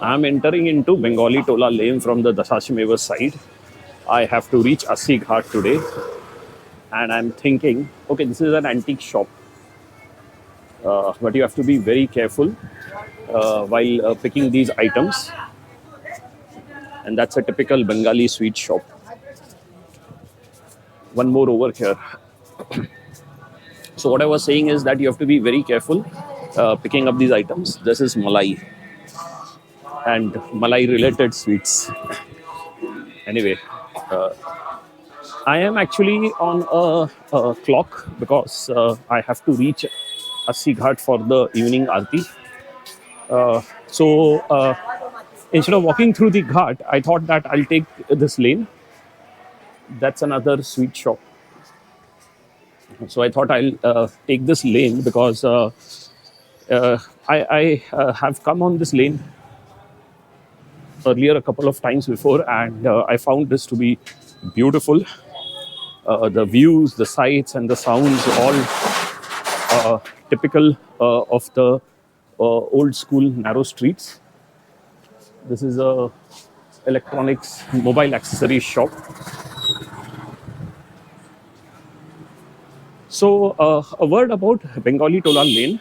I'm entering into Bengali Tola lane from the Dasashimeva side. I have to reach Assi Ghat today, and I'm thinking, okay, this is an antique shop, but you have to be very careful while picking these items, and that's a typical Bengali sweet shop. One more over here. So what I was saying is that you have to be very careful picking up these items. This is malai and malai related sweets. Anyway, I am actually on a clock because I have to reach Assi Ghat for the evening aarti. So instead of walking through the ghat, I thought that I'll take this lane. That's another sweet shop. So I thought I'll take this lane because uh, I have come on this lane earlier a couple of times before, and I found this to be beautiful. The views, the sights, and the sounds all typical of the old school narrow streets. This is a electronics mobile accessories shop. So a word about Bengali Tola Lane.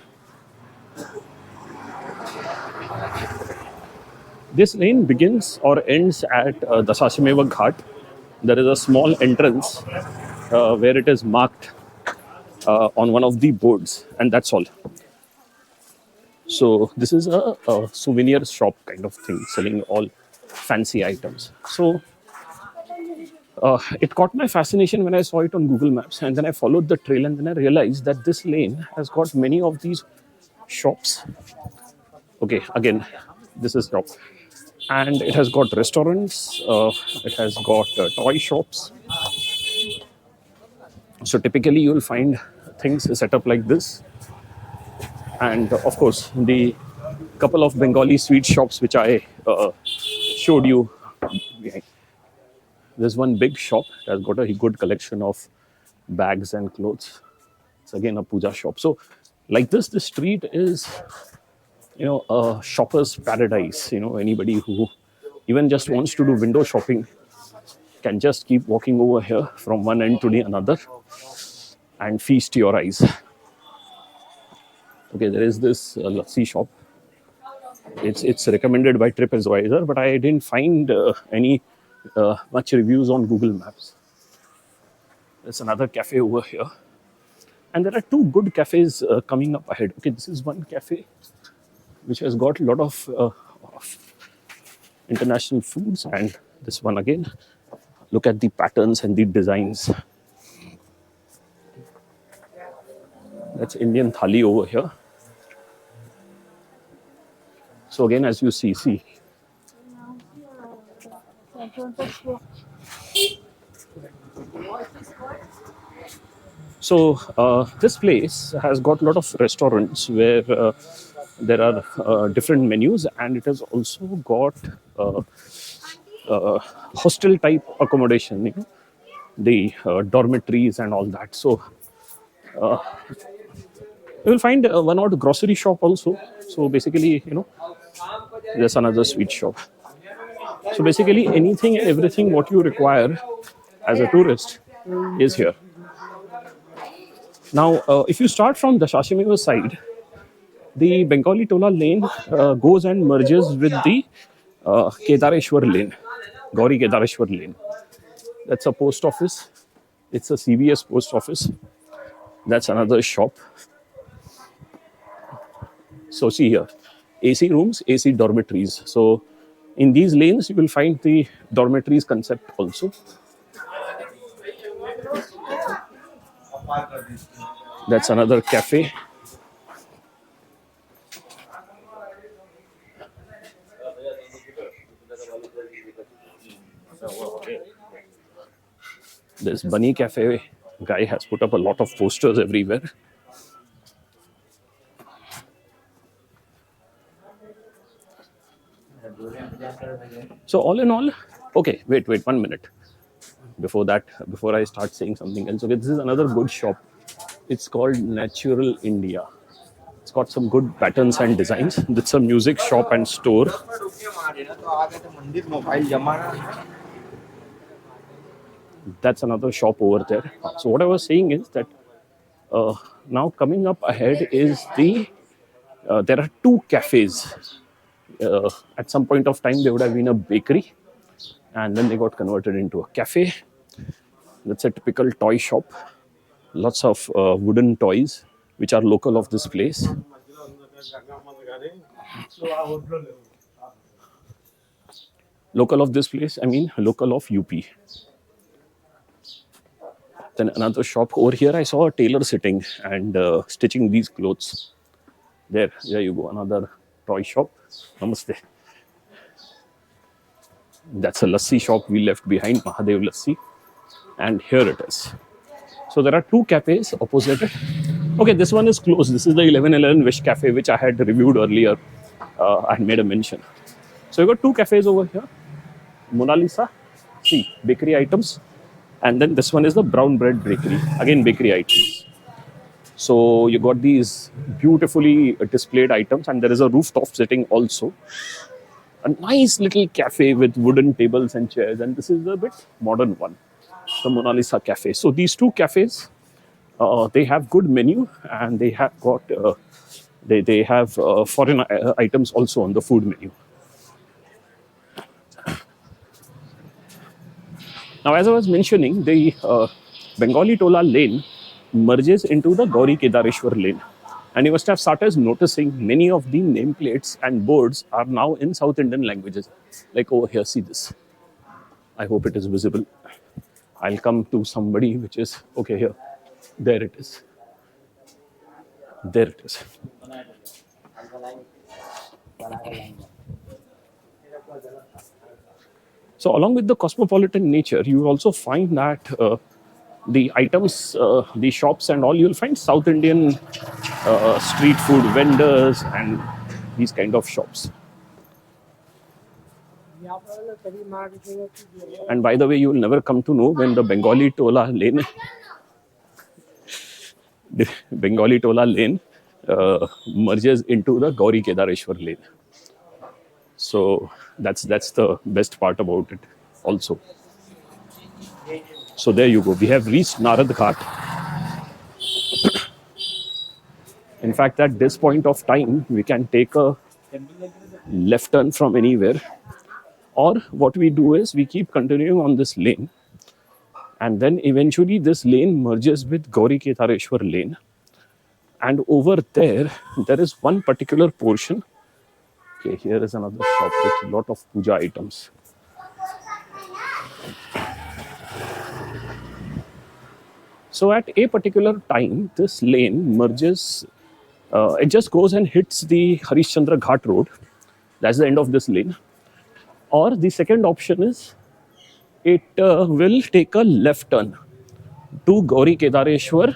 This lane begins or ends at the Sashimeva Ghat. There is a small entrance where it is marked on one of the boards, and that's all. So this is a souvenir shop kind of thing, selling all fancy items. So it caught my fascination when I saw it on Google Maps, and then I followed the trail, and then I realized that this lane has got many of these shops. Okay, again, this is shop, and it has got restaurants. It has got toy shops. So typically, you will find things set up like this, and of course, the couple of Bengali sweet shops which I showed you behind. There's one big shop that has got a good collection of bags and clothes. It's again a puja shop. So, like this, the street is, a shopper's paradise. Anybody who even just wants to do window shopping can just keep walking over here from one end to the another and feast your eyes. Okay, there is this lassi shop. It's recommended by TripAdvisor, but I didn't find any much reviews on Google Maps. There's another cafe over here, and there are two good cafes coming up ahead. Okay, this is one cafe which has got a lot of international foods, and this one again. Look at the patterns and the designs. That's Indian thali over here. So again, as you see. So this place has got a lot of restaurants where there are different menus, and it has also got hostel type accommodation, the dormitories and all that. So you will find one odd grocery shop also. So basically, there's another sweet shop. So basically, anything and everything what you require as a tourist is here. Now, if you start from the Shashimeva side, the Bengali Tola lane goes and merges with the Kedareshwar lane, Gauri Kedareshwar lane. That's a post office. It's a CVS post office. That's another shop. So see here, AC rooms, AC dormitories. So in these lanes, you will find the dormitories concept also. That's another cafe. This Bunny Cafe guy has put up a lot of posters everywhere. So all in all, okay, wait, 1 minute. Before that, before I start saying something else, okay, this is another good shop. It's called Natural India. It's got some good patterns and designs. It's a music shop and store. That's another shop over there. So what I was saying is that uh, now coming up ahead is there are two cafes. At some point of time, there would have been a bakery, and then they got converted into a cafe. That's a typical toy shop. Lots of wooden toys, which are local of this place. Local of this place, I mean local of UP. Then another shop over here, I saw a tailor sitting and stitching these clothes. There you go, another toy shop. Namaste. That's a lassi shop we left behind, Mahadev Lassi. And here it is. So there are two cafes opposite it. Okay, this one is closed. This is the 1111 Wish Cafe, which I had reviewed earlier. I had made a mention. So you got two cafes over here. Mona Lisa, see, bakery items. And then this one is the Brown Bread Bakery, again bakery items. So you got these beautifully displayed items, and there is a rooftop sitting also. A nice little cafe with wooden tables and chairs, and this is a bit modern one, the Mona Lisa Cafe. So these two cafes, they have good menu, and they have got they have foreign items also on the food menu. Now, as I was mentioning, the Bengali Tola lane merges into the Gauri Kedareshwar lane. And you must have started noticing many of the nameplates and boards are now in South Indian languages. Like over here, see this. I hope it is visible. I'll come to somebody which is, okay, here. There it is. There it is. So along with the cosmopolitan nature, you also find that the items, the shops and all, you'll find South Indian street food vendors and these kind of shops. And by the way, you will never come to know when the Bengali Tola lane, the Bengali Tola lane merges into the Gauri Kedareshwar lane. So that's the best part about it also. So there you go. We have reached Narad Ghat. In fact, at this point of time, we can take a left turn from anywhere. Or what we do is we keep continuing on this lane. And then eventually this lane merges with Gauri Kedareshwar lane. And over there is one particular portion. Okay, here is another shop with a lot of puja items. So at a particular time, this lane merges, it just goes and hits the Harishchandra Ghat road. That's the end of this lane. Or the second option is it will take a left turn to Gauri Kedareshwar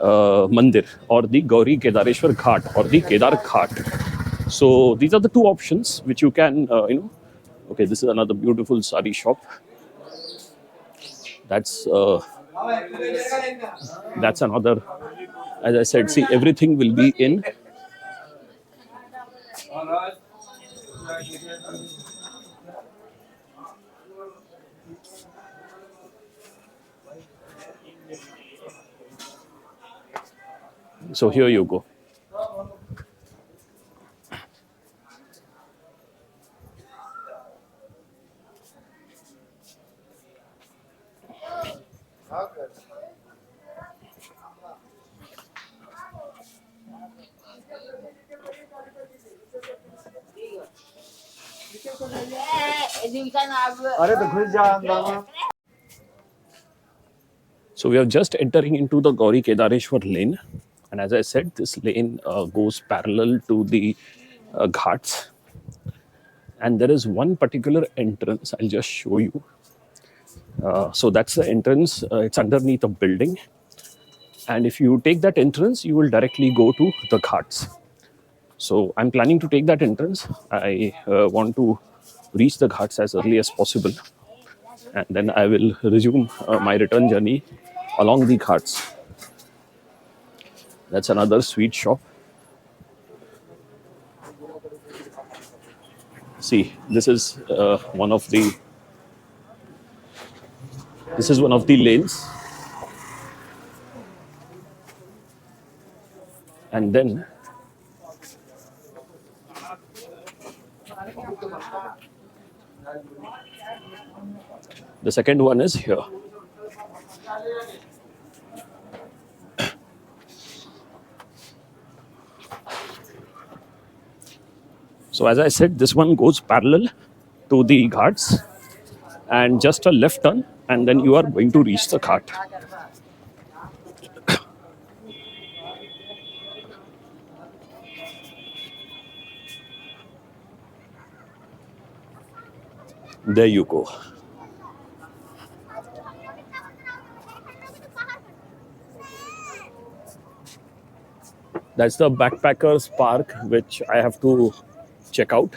Mandir or the Gauri Kedareshwar Ghat or the Kedar Ghat. So these are the two options which you can, okay, this is another beautiful sari shop. That's another, as I said, see, everything will be in. So here you go. So we are just entering into the Gauri Kedareshwar lane. And as I said, this lane goes parallel to the ghats. And there is one particular entrance, I'll just show you. So that's the entrance, it's underneath a building. And if you take that entrance, you will directly go to the ghats. So I'm planning to take that entrance. I want to reach the ghats as early as possible. And then I will resume my return journey along the ghats. That's another sweet shop. See, this is one of the lanes, and then the second one is here. So as I said, this one goes parallel to the ghats, and just a left turn, and then you are going to reach the ghat. There you go. That's the backpackers park, which I have to check out.